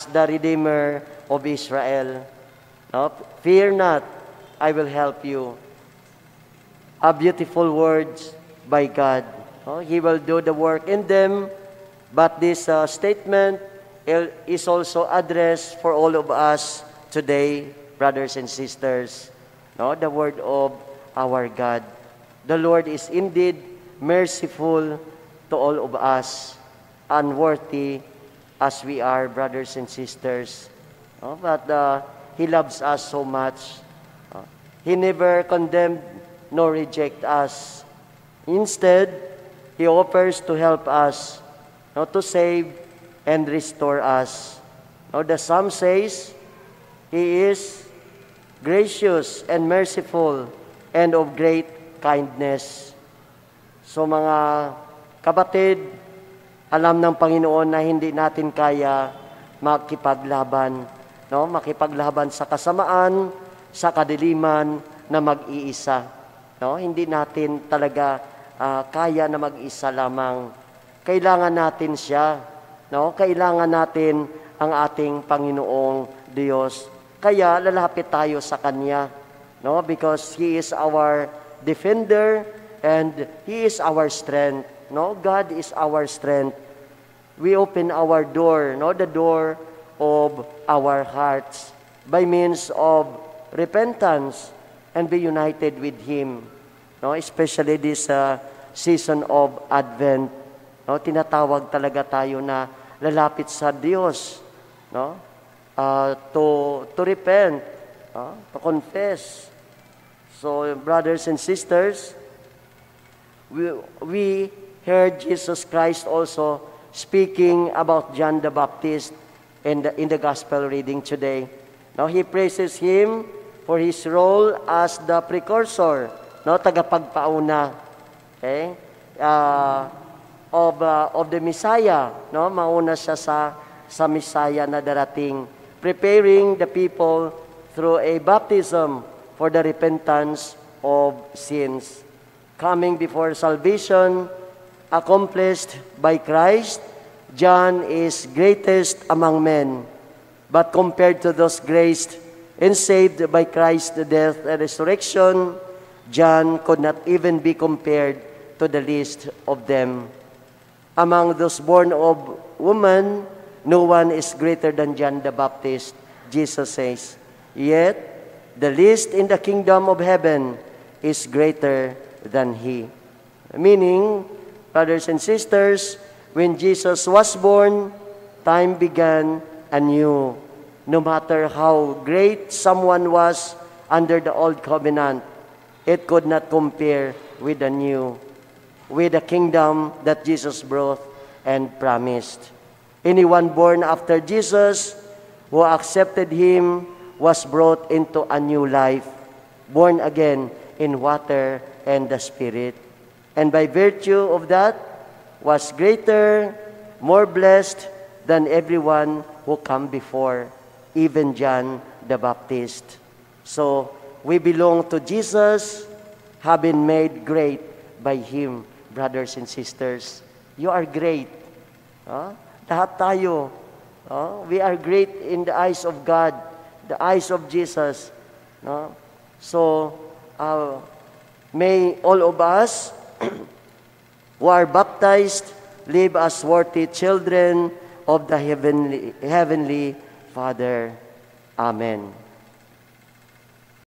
as the Redeemer of Israel. No? Fear not, I will help you. A beautiful words by God. No? He will do the work in them, but this statement is also addressed for all of us today, brothers and sisters. No? The word of our God. The Lord is indeed merciful to all of us, unworthy as we are, brothers and sisters. No? But He loves us so much. He never condemned nor reject us. Instead, He offers to help us, no, to save and restore us. No, the Psalm says, He is gracious and merciful and of great kindness. So mga kapatid, alam ng Panginoon na hindi natin kaya makipaglaban, no? Makipaglaban sa kasamaan, sa kadiliman na mag-iisa. No? Hindi natin talaga kaya na mag-isa lamang. Kailangan natin siya. No? Kailangan natin ang ating Panginoong Diyos. Kaya lalapit tayo sa Kanya. No? Because He is our defender and He is our strength. No? God is our strength. We open our door, no? The door of our hearts by means of repentance and be united with Him. No? Especially this season of Advent. No? Tinatawag talaga tayo na lalapit sa Diyos. No? To repent, to confess. So, brothers and sisters, we heard Jesus Christ also speaking about John the Baptist in the gospel reading today. Now, He praises him for his role as the precursor, no, tagapagpauna, okay, of the Messiah, no, mauna siya sa Messiah na darating, preparing the people through a baptism for the repentance of sins. Coming before salvation, accomplished by Christ, John is greatest among men, but compared to those graced and saved by Christ's death and resurrection, John could not even be compared to the least of them. Among those born of woman, no one is greater than John the Baptist, Jesus says. Yet, the least in the kingdom of heaven is greater than he. Meaning, brothers and sisters, when Jesus was born, time began anew. No matter how great someone was under the old covenant, it could not compare with the new, with the kingdom that Jesus brought and promised. Anyone born after Jesus who accepted Him was brought into a new life, born again in water and the Spirit. And by virtue of that, was greater, more blessed than everyone who come before, even John the Baptist. So, we belong to Jesus, have been made great by Him, brothers and sisters. You are great. Lahat tayo. We are great in the eyes of God, the eyes of Jesus. So, may all of us who are baptized live as worthy children of the heavenly Father. Amen.